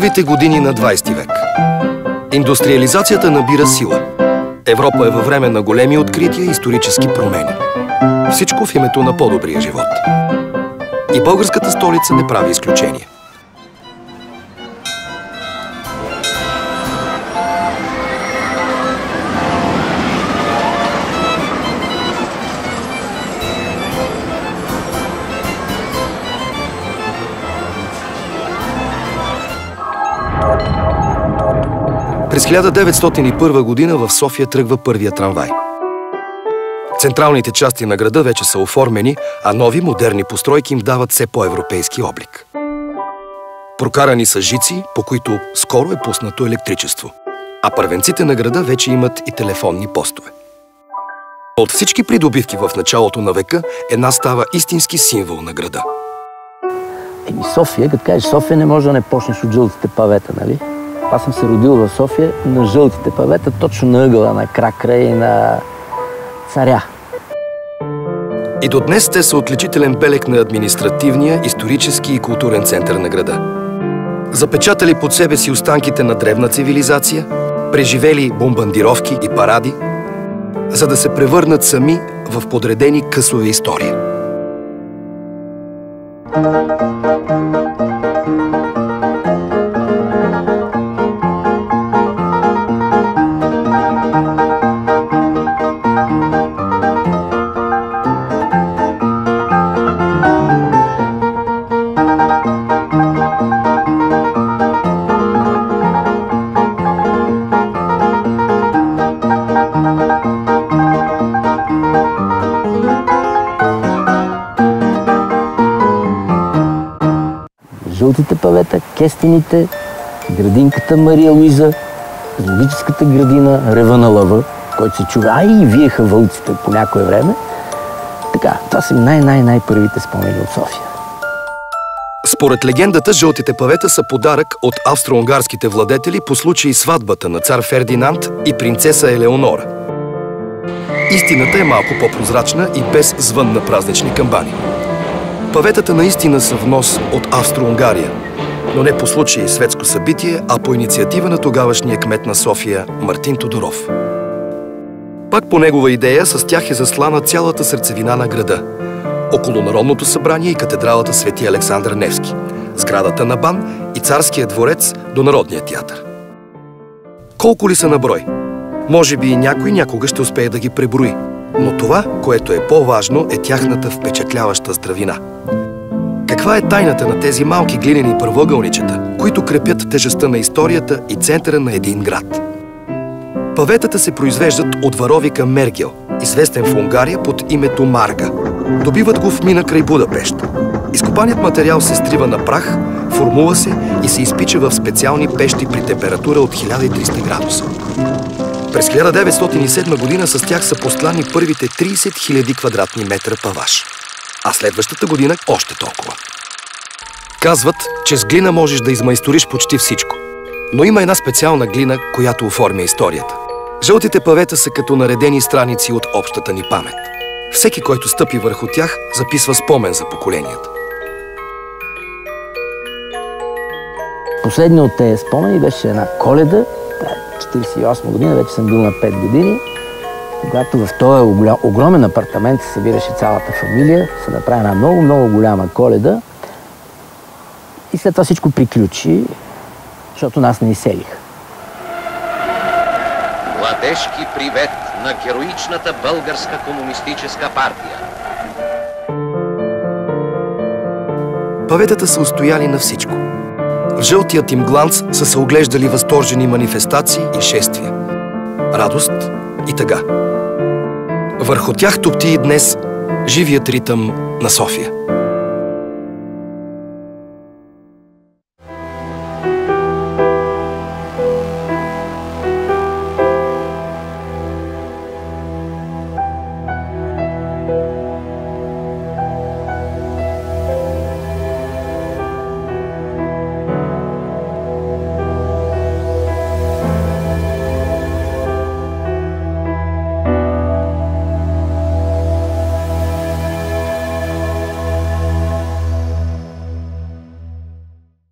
Първите години на 20 век. Индустриализацията набира сила. Европа е във време на големи открития и исторически промени. Всичко в името на по-добрия живот. И българската столица не прави изключение. През 1901 година в София тръгва първия трамвай. Централните части на града вече са оформени, а нови модерни постройки им дават все по-европейски облик. Прокарани са жици, по които скоро е пуснато електричество. А първенците на града вече имат и телефонни постове. От всички придобивки в началото на века, една става истински символ на града. София, като кажеш София, не може да не почнеш от жълтите павета, нали? Аз съм се родил в София на жълтите павета, точно на ъгъла на Кракра и на Царя. И до днес те са отличителен белег на административния, исторически и културен център на града. Запечатали под себе си останките на древна цивилизация, преживели бомбардировки и паради, за да се превърнат сами в подредени късове истории. Жълтите павета, кестените, градинката Мария Луиза, зоологическата градина Рева на лъва, който се чува, и виеха вълците по някое време. Така, това са най-първите спомени от София. Според легендата, жълтите павета са подарък от австро-унгарските владетели по случай сватбата на цар Фердинанд и принцеса Елеонора. Истината е малко по-прозрачна и без звън на празнични камбани. Паветата наистина са внос от Австро-Унгария, но не по случай светско събитие, а по инициатива на тогавашния кмет на София Мартин Тодоров. Пак по негова идея с тях е заслана цялата сърцевина на града, около Народното събрание и катедралата Свети Александър Невски, сградата на БАН и Царския дворец до Народния театър. Колко ли са на брой? Може би и някой някога ще успее да ги преброи. Но това, което е по-важно, е тяхната впечатляваща здравина. Каква е тайната на тези малки глинени първоъгълничета, които крепят тежестта на историята и центъра на един град? Паветата се произвеждат от варовика мергел, известен в Унгария под името марга. Добиват го в мина край Будапеща. Изкопаният материал се стрива на прах, формува се и се изпича в специални пещи при температура от 1300 градуса. През 1907 година с тях са постлани първите 30 000 квадратни метра паваж. А следващата година още толкова. Казват, че с глина можеш да измайсториш почти всичко. Но има една специална глина, която оформя историята. Жълтите павета са като наредени страници от общата ни памет. Всеки, който стъпи върху тях, записва спомен за поколенията. Последният от тези спомени беше една Коледа, 1948 година, вече съм бил на 5 години, когато в този огромен апартамент се събираше цялата фамилия, се направи една много голяма Коледа и след това всичко приключи, защото нас не изселиха. Младежки привет на героичната българска комунистическа партия. Паветата са устояли на всичко. В жълтият им гланц са се оглеждали възторжени манифестации и шествия. Радост и тъга. Върху тях топти и днес живият ритъм на София.